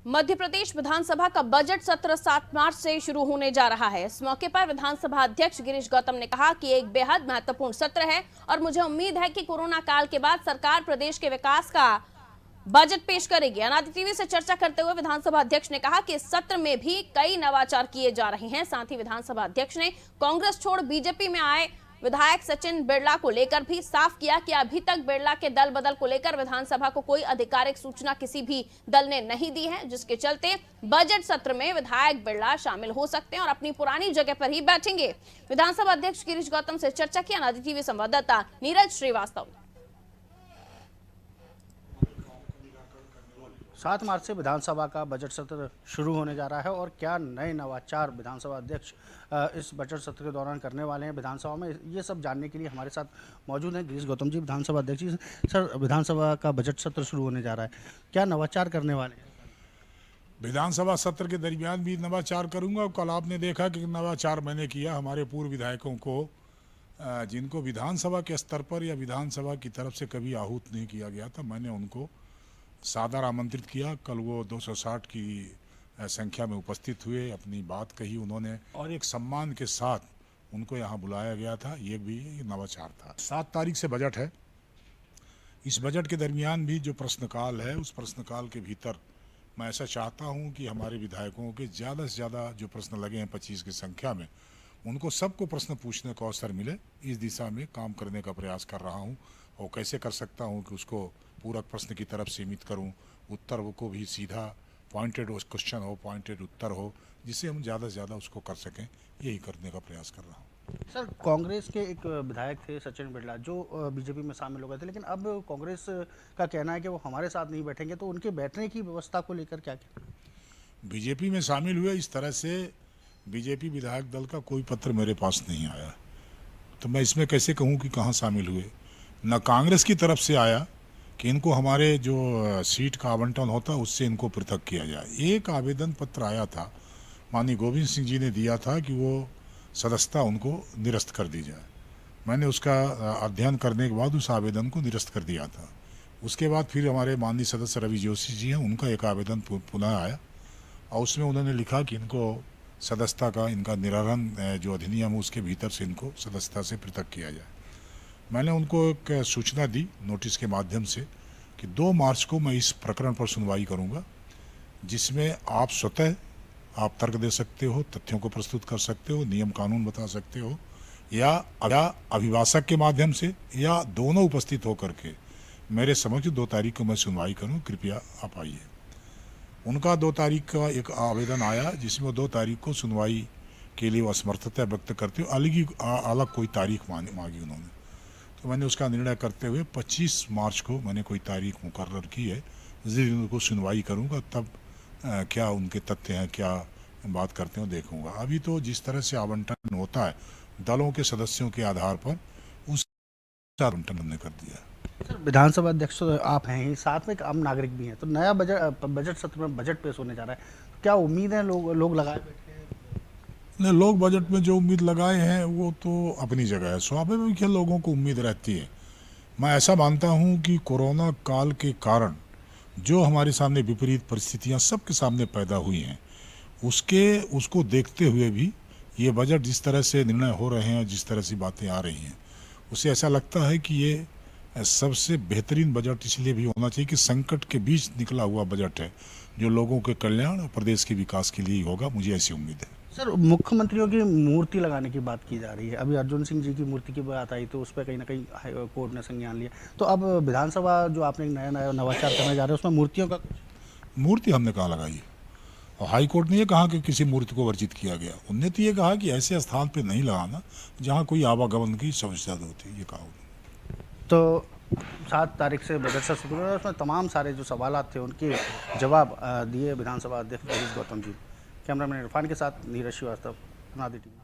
मध्य प्रदेश विधानसभा का बजट सत्र 7 मार्च से शुरू होने जा रहा है। इस मौके पर विधानसभा अध्यक्ष गिरीश गौतम ने कहा कि एक बेहद महत्वपूर्ण सत्र है और मुझे उम्मीद है कि कोरोना काल के बाद सरकार प्रदेश के विकास का बजट पेश करेगी। अनादि टीवी से चर्चा करते हुए विधानसभा अध्यक्ष ने कहा कि इस सत्र में भी कई नवाचार किए जा रहे हैं। साथ ही विधानसभा अध्यक्ष ने कांग्रेस छोड़ बीजेपी में आए विधायक सचिन बिरला को लेकर भी साफ किया कि अभी तक बिरला के दल बदल को लेकर विधानसभा को कोई आधिकारिक सूचना किसी भी दल ने नहीं दी है, जिसके चलते बजट सत्र में विधायक बिरला शामिल हो सकते हैं और अपनी पुरानी जगह पर ही बैठेंगे। विधानसभा अध्यक्ष गिरीश गौतम से चर्चा की अनादि टीवी संवाददाता नीरज श्रीवास्तव। 7 मार्च से विधानसभा का बजट सत्र शुरू होने जा रहा है और क्या नए नवाचार विधानसभा अध्यक्ष इस बजट सत्र के दौरान करने वाले हैं विधानसभा में, ये सब जानने के लिए हमारे साथ मौजूद हैं गिरीश गौतम जी, विधानसभा अध्यक्ष जी। सर, विधानसभा का बजट सत्र शुरू होने जा रहा है, क्या नवाचार करने वाले हैं? विधानसभा सत्र के दरमियान भी नवाचार करूंगा। कल आपने देखा कि नवाचार मैंने किया हमारे पूर्व विधायकों को, जिनको विधानसभा के स्तर पर या विधानसभा की तरफ से कभी आहूत नहीं किया गया था, मैंने उनको सादर आमंत्रित किया। कल वो 260 की संख्या में उपस्थित हुए, अपनी बात कही उन्होंने और एक सम्मान के साथ उनको यहाँ बुलाया गया था। ये भी नवाचार था। 7 तारीख से बजट है। इस बजट के दरमियान भी जो प्रश्नकाल है, उस प्रश्नकाल के भीतर मैं ऐसा चाहता हूँ कि हमारे विधायकों के ज़्यादा से ज़्यादा जो प्रश्न लगे हैं 25 की संख्या में, उनको सबको प्रश्न पूछने का अवसर मिले। इस दिशा में काम करने का प्रयास कर रहा हूँ और कैसे कर सकता हूँ कि उसको पूरक प्रश्न की तरफ सीमित करूं, उत्तर को भी सीधा पॉइंटेड क्वेश्चन हो, पॉइंटेड उत्तर हो, जिससे हम ज़्यादा से ज़्यादा उसको कर सकें। यही करने का प्रयास कर रहा हूं। सर, कांग्रेस के एक विधायक थे सचिन बिरला, जो बीजेपी में शामिल हो गए थे, लेकिन अब कांग्रेस का कहना है कि वो हमारे साथ नहीं बैठेंगे, तो उनके बैठने की व्यवस्था को लेकर क्या कहना? बीजेपी में शामिल हुए, इस तरह से बीजेपी विधायक दल का कोई पत्र मेरे पास नहीं आया, तो मैं इसमें कैसे कहूँ कि कहाँ शामिल हुए। न कांग्रेस की तरफ से आया कि इनको हमारे जो सीट का आवंटन होता है उससे इनको पृथक किया जाए। एक आवेदन पत्र आया था, माननीय गोविंद सिंह जी ने दिया था कि वो सदस्यता उनको निरस्त कर दी जाए। मैंने उसका अध्ययन करने के बाद उस आवेदन को निरस्त कर दिया था। उसके बाद फिर हमारे माननीय सदस्य रवि जोशी जी हैं, उनका एक आवेदन पुनः आया और उसमें उन्होंने लिखा कि इनको सदस्यता का, इनका निराकरण जो अधिनियम है उसके भीतर से इनको सदस्यता से पृथक किया जाए। मैंने उनको एक सूचना दी नोटिस के माध्यम से कि 2 मार्च को मैं इस प्रकरण पर सुनवाई करूंगा, जिसमें आप स्वतः आप तर्क दे सकते हो, तथ्यों को प्रस्तुत कर सकते हो, नियम कानून बता सकते हो, या अभिभाषक के माध्यम से, या दोनों उपस्थित होकर के मेरे समक्ष 2 तारीख को मैं सुनवाई करूँ। कृपया आप आइए। उनका 2 तारीख का एक आवेदन आया, जिसमें 2 तारीख को सुनवाई के लिए वो असमर्थता व्यक्त करते हुए अलग कोई तारीख मांगी उन्होंने। तो मैंने उसका निर्णय करते हुए 25 मार्च को मैंने कोई तारीख मुकर्रर की है, जिस दिन उनको सुनवाई करूंगा, तब क्या उनके तथ्य हैं, क्या बात करते हैं देखूंगा। अभी तो जिस तरह से आवंटन होता है दलों के सदस्यों के आधार पर, उस आवंटन हमने कर दिया। सर, विधानसभा अध्यक्ष तो आप हैं ही, साथ में एक आम नागरिक भी हैं, तो नया बजट सत्र में बजट पेश होने जा रहा है, क्या उम्मीद है लोग लगाए बैठे? नहीं, लोग बजट में जो उम्मीद लगाए हैं वो तो अपनी जगह है, स्वाभाविक है, लोगों को उम्मीद रहती है। मैं ऐसा मानता हूं कि कोरोना काल के कारण जो हमारे सामने विपरीत परिस्थितियां सबके सामने पैदा हुई हैं, उसको देखते हुए भी ये बजट जिस तरह से निर्णय हो रहे हैं, जिस तरह से बातें आ रही हैं, उससे ऐसा लगता है कि ये सबसे बेहतरीन बजट इसलिए भी होना चाहिए कि संकट के बीच निकला हुआ बजट है, जो लोगों के कल्याण और प्रदेश के विकास के लिए ही होगा। मुझे ऐसी उम्मीद है। सर, मुख्यमंत्रियों की मूर्ति लगाने की बात की जा रही है। अभी अर्जुन सिंह जी की मूर्ति की बात आई तो उस पर कहीं ना कहीं कोर्ट ने संज्ञान लिया, तो अब विधानसभा जो आपने नया नवाचार करने जा रहे हैं उसमें मूर्तियों का मूर्ति हमने कहाँ लगाई है, और हाई कोर्ट ने ये कहा कि किसी मूर्ति को वर्जित किया गया। उनने तो ये कहा कि ऐसे स्थान पे नहीं लगाना जहाँ कोई आवागमन की समस्या होती है, ये कहा उन्होंने। तो 7 तारीख से बजट सत्र शुरू हुआ, उसमें तमाम सारे जो सवाल थे उनके जवाब दिए विधानसभा अध्यक्ष गिरीश गौतम जी। कैमरामैन इरफान के साथ नीरज श्रीवास्तव, अनादि टीवी।